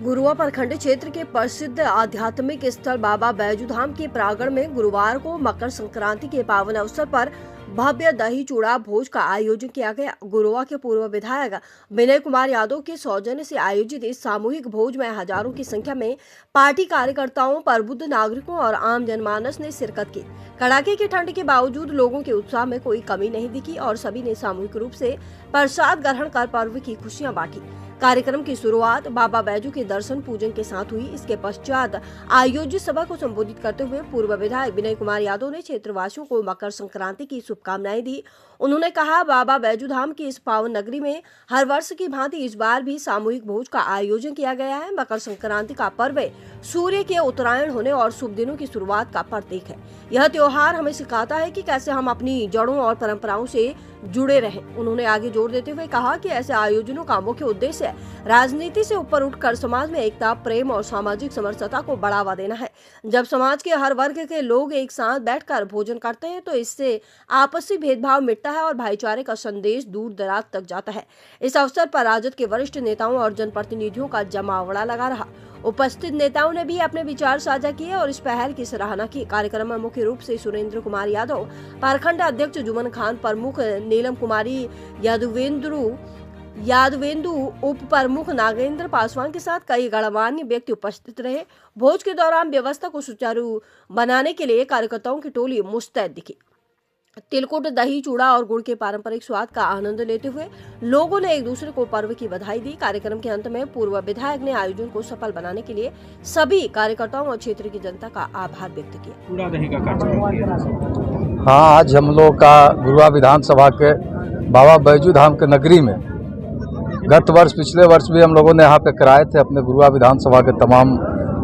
गुरुआ प्रखंड क्षेत्र के प्रसिद्ध आध्यात्मिक स्थल बाबा बैजू धाम के प्रांगण में गुरुवार को मकर संक्रांति के पावन अवसर पर भव्य दही चूड़ा भोज का आयोजन किया गया। गुरुआ के पूर्व विधायक विनय कुमार यादव के सौजन्य से आयोजित इस सामूहिक भोज में हजारों की संख्या में पार्टी कार्यकर्ताओं, प्रबुद्ध नागरिकों और आम जनमानस ने शिरकत की। कड़ाके की ठंड के बावजूद लोगों के उत्साह में कोई कमी नहीं दिखी और सभी ने सामूहिक रूप से प्रसाद ग्रहण कर पर्व की खुशियां बांटी। कार्यक्रम की शुरुआत बाबा बैजू के दर्शन पूजन के साथ हुई। इसके पश्चात आयोजित सभा को संबोधित करते हुए पूर्व विधायक विनय कुमार यादव ने क्षेत्रवासियों को मकर संक्रांति की शुभकामनाएं दी। उन्होंने कहा, बाबा बैजू धाम की इस पावन नगरी में हर वर्ष की भांति इस बार भी सामूहिक भोज का आयोजन किया गया है। मकर संक्रांति का पर्व सूर्य के उत्तरायण होने और शुभ दिनों की शुरुआत का प्रतीक है। यह त्योहार हमें सिखाता है कि कैसे हम अपनी जड़ों और परंपराओं से जुड़े रहें। उन्होंने आगे जोर देते हुए कहा कि ऐसे आयोजनों का मुख्य उद्देश्य राजनीति से ऊपर उठकर समाज में एकता, प्रेम और सामाजिक समरसता को बढ़ावा देना है। जब समाज के हर वर्ग के लोग एक साथ बैठकर भोजन करते हैं तो इससे आपसी भेदभाव मिटता है और भाईचारे का संदेश दूर दराज तक जाता है। इस अवसर पर राजद के वरिष्ठ नेताओं और जनप्रतिनिधियों का जमावड़ा लगा रहा। उपस्थित नेताओं ने भी अपने विचार साझा किए और इस पहल की सराहना की। कार्यक्रम में मुख्य रूप से सुरेंद्र कुमार यादव, प्रखंड अध्यक्ष जुमन खान, प्रमुख नीलम कुमारी यादवेंदु, उप प्रमुख नागेंद्र पासवान के साथ कई गणमान्य व्यक्ति उपस्थित रहे। भोज के दौरान व्यवस्था को सुचारू बनाने के लिए कार्यकर्ताओं की टोली मुस्तैद दिखी। तिलकुट, दही चूड़ा और गुड़ के पारंपरिक स्वाद का आनंद लेते हुए लोगों ने एक दूसरे को पर्व की बधाई दी। कार्यक्रम के अंत में पूर्व विधायक ने आयोजन को सफल बनाने के लिए सभी कार्यकर्ताओं और क्षेत्र की जनता का आभार व्यक्त किया। चूड़ा दही का कार्यक्रम। हाँ, आज हम लोग का गुरुआ विधानसभा के बाबा बैजू धाम के नगरी में गत वर्ष, पिछले वर्ष भी हम लोगों ने यहाँ पे कराए थे। अपने गुरुआ विधानसभा के तमाम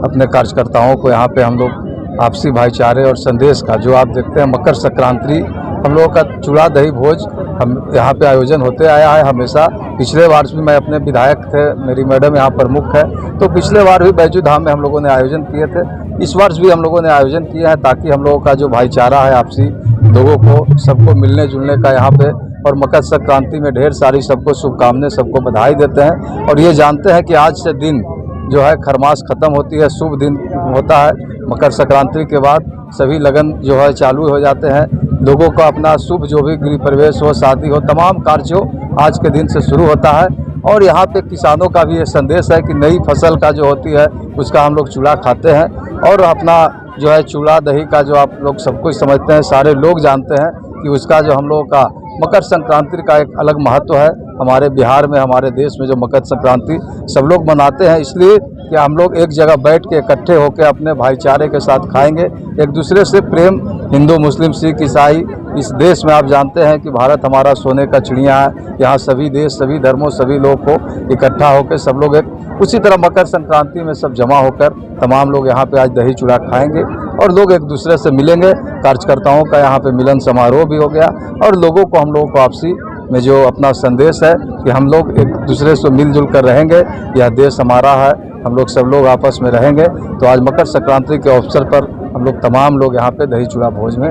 अपने कार्यकर्ताओं को यहाँ पे हम लोग आपसी भाईचारे और संदेश का, जो आप देखते हैं मकर संक्रांति हम लोगों का चूड़ा दही भोज हम यहाँ पे आयोजन होते आया है हमेशा। पिछले वर्ष भी मैं अपने विधायक थे, मेरी मैडम यहाँ प्रमुख है, तो पिछले बार भी बैजू धाम में हम लोगों ने आयोजन किए थे। इस वर्ष भी हम लोगों ने आयोजन किया है ताकि हम लोगों का जो भाईचारा है आपसी, लोगों को सबको मिलने जुलने का यहाँ पे, और मकर संक्रांति में ढेर सारी सबको शुभकामनाएं, सबको बधाई देते हैं। और ये जानते हैं कि आज से दिन जो है खरमास खत्म होती है, शुभ दिन होता है। मकर संक्रांति के बाद सभी लगन जो है चालू हो जाते हैं। लोगों का अपना शुभ जो भी गृह प्रवेश हो, शादी हो, तमाम कार्य हो आज के दिन से शुरू होता है। और यहाँ पे किसानों का भी ये संदेश है कि नई फसल का जो होती है उसका हम लोग चूड़ा खाते हैं। और अपना जो है चूड़ा दही का जो आप लोग सब कुछ समझते हैं, सारे लोग जानते हैं कि उसका जो हम लोगों का मकर संक्रांति का एक अलग महत्व है। हमारे बिहार में, हमारे देश में जो मकर संक्रांति सब लोग मनाते हैं, इसलिए कि हम लोग एक जगह बैठ के इकट्ठे होकर अपने भाईचारे के साथ खाएंगे। एक दूसरे से प्रेम, हिंदू, मुस्लिम, सिख, ईसाई, इस देश में आप जानते हैं कि भारत हमारा सोने का चिड़िया है। यहाँ सभी देश, सभी धर्मों, सभी लोग को इकट्ठा होकर सब लोग एक उसी तरह मकर संक्रांति में सब जमा होकर तमाम लोग यहाँ पे आज दही चूड़ा खाएंगे और लोग एक दूसरे से मिलेंगे। कार्यकर्ताओं का यहाँ पे मिलन समारोह भी हो गया और लोगों को, हम लोगों को आपसी में जो अपना संदेश है कि हम लोग एक दूसरे से मिलजुल कर रहेंगे। यह देश हमारा है, हम लोग सब लोग आपस में रहेंगे। तो आज मकर संक्रांति के अवसर पर हम लोग तमाम लोग यहाँ पे दही चूड़ा भोज में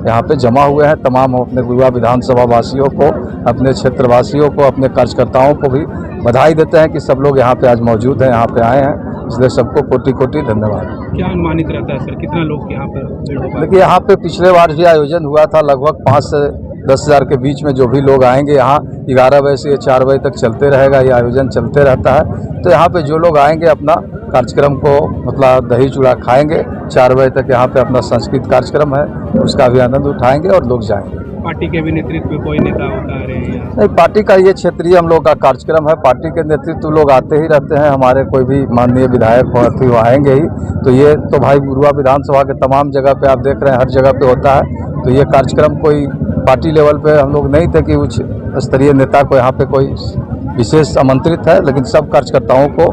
यहाँ पे जमा हुए हैं। तमाम अपने गुरुआ विधानसभा वासियों को, अपने क्षेत्रवासियों को, अपने कार्यकर्ताओं को भी बधाई देते हैं कि सब लोग यहाँ पे आज मौजूद हैं, यहाँ पे आए हैं। इसलिए सबको कोटि कोटि धन्यवाद। क्या अनुमानित रहता है सर, कितना लोग यहाँ पर? देखिए, यहाँ पे पिछले बार भी आयोजन हुआ था, लगभग 5 से 10 हज़ार के बीच में जो भी लोग आएंगे। यहाँ 11 बजे से 4 बजे तक चलते रहेगा, ये आयोजन चलते रहता है। तो यहाँ पे जो लोग आएंगे अपना कार्यक्रम को, मतलब दही चूड़ा खाएंगे। 4 बजे तक यहाँ पे अपना सांस्कृतिक कार्यक्रम है, उसका भी आनंद उठाएंगे और लोग जाएंगे। पार्टी के भी नेतृत्व में कोई नेता होता है? नहीं, पार्टी का ये क्षेत्रीय हम लोग का कार्यक्रम है। पार्टी के नेतृत्व लोग आते ही रहते हैं, हमारे कोई भी माननीय विधायक हो वो आएंगे ही। तो ये तो भाई गुरुआ विधानसभा के तमाम जगह पे आप देख रहे हैं, हर जगह पे होता है। तो ये कार्यक्रम कोई पार्टी लेवल पे हम लोग नहीं थे कि उच्च स्तरीय नेता को यहाँ पे कोई विशेष आमंत्रित है, लेकिन सब कार्यकर्ताओं को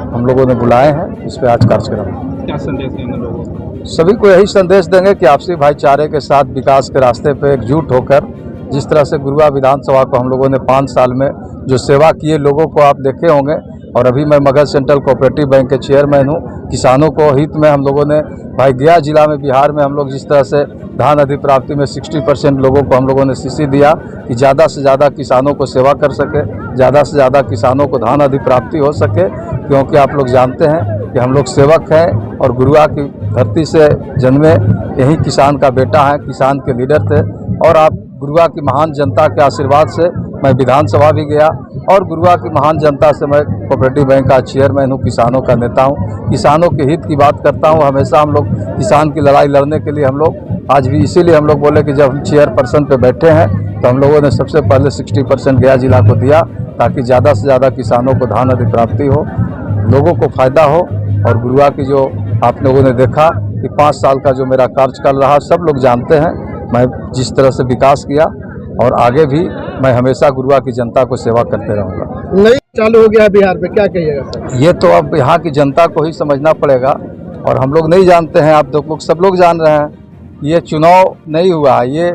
हम लोगों ने बुलाए हैं इस पे आज कार्यक्रम। क्या संदेश देंगे लोगों को? सभी को यही संदेश देंगे कि आपसी भाईचारे के साथ विकास के रास्ते पे एकजुट होकर, जिस तरह से गुरुआ विधानसभा को हम लोगों ने 5 साल में जो सेवा किए, लोगों को आप देखे होंगे और अभी मैं मगध सेंट्रल कोऑपरेटिव बैंक के चेयरमैन हूँ। किसानों को हित में हम लोगों ने भाई गया जिला में बिहार में हम लोग जिस तरह से धान अधिप्राप्ति में 60% लोगों को हम लोगों ने सीसी दिया कि ज़्यादा से ज़्यादा किसानों को सेवा कर सके, ज़्यादा से ज़्यादा किसानों को धान अधिप्राप्ति हो सके, क्योंकि आप लोग जानते हैं कि हम लोग सेवक हैं और गुरुआ की धरती से जन्मे यही किसान का बेटा है, किसान के लीडर थे। और आप गुरुआ की महान जनता के आशीर्वाद से मैं विधानसभा भी गया और गुरुआ की महान जनता से मैं कोऑपरेटिव बैंक का चेयरमैन हूँ, किसानों का नेता हूँ, किसानों के हित की बात करता हूँ। हमेशा हम लोग किसान की लड़ाई लड़ने के लिए हम लोग आज भी इसीलिए हम लोग बोले कि जब हम चेयरपर्सन पे बैठे हैं तो हम लोगों ने सबसे पहले 60% गया जिला को दिया ताकि ज़्यादा से ज़्यादा किसानों को धान अधिप्राप्ति हो, लोगों को फ़ायदा हो। और गुरुआ की जो आप लोगों ने देखा कि 5 साल का जो मेरा कार्यकाल रहा, सब लोग जानते हैं मैं जिस तरह से विकास किया और आगे भी मैं हमेशा गुरुआ की जनता को सेवा करते रहूँगा। नहीं चालू हो गया है बिहार में, क्या कहिएगा सर? ये तो अब यहाँ की जनता को ही समझना पड़ेगा और हम लोग नहीं जानते हैं, आप लोग सब लोग जान रहे हैं। ये चुनाव नहीं हुआ है, ये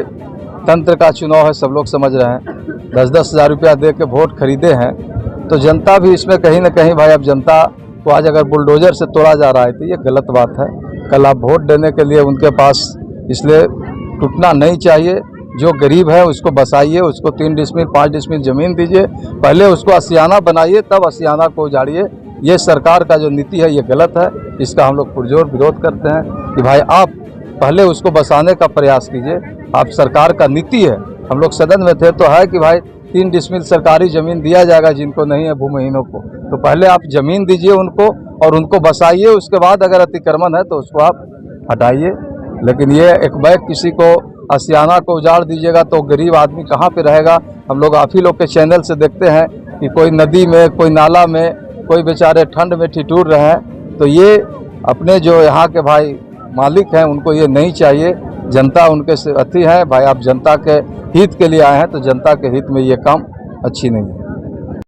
तंत्र का चुनाव है, सब लोग समझ रहे हैं। 10-10 हज़ार रुपया दे के वोट खरीदे हैं तो जनता भी इसमें कहीं ना कहीं भाई अब जनता को आज अगर बुलडोजर से तोड़ा जा रहा है तो ये गलत बात है। कल आप वोट देने के लिए उनके पास, इसलिए टूटना नहीं चाहिए। जो गरीब है उसको बसाइए, उसको 3 डिसमिल 5 डिसमिल ज़मीन दीजिए, पहले उसको असियाना बनाइए तब असियाना को उजाड़िए। ये सरकार का जो नीति है ये गलत है, इसका हम लोग पुरजोर विरोध करते हैं कि भाई आप पहले उसको बसाने का प्रयास कीजिए। आप सरकार का नीति है, हम लोग सदन में थे तो है कि भाई 3 डिसमिल सरकारी ज़मीन दिया जाएगा जिनको नहीं है भूमिहीनों को, तो पहले आप ज़मीन दीजिए उनको और उनको बसाइए, उसके बाद अगर अतिक्रमण है तो उसको आप हटाइए। लेकिन ये एक बैग किसी को असियाना को उजाड़ दीजिएगा तो गरीब आदमी कहाँ पे रहेगा। हम लोग आप ही लोग के चैनल से देखते हैं कि कोई नदी में, कोई नाला में, कोई बेचारे ठंड में ठिठुर रहे हैं। तो ये अपने जो यहाँ के भाई मालिक हैं उनको ये नहीं चाहिए, जनता उनके से अति है। भाई आप जनता के हित के लिए आए हैं तो जनता के हित में ये काम अच्छी नहीं है।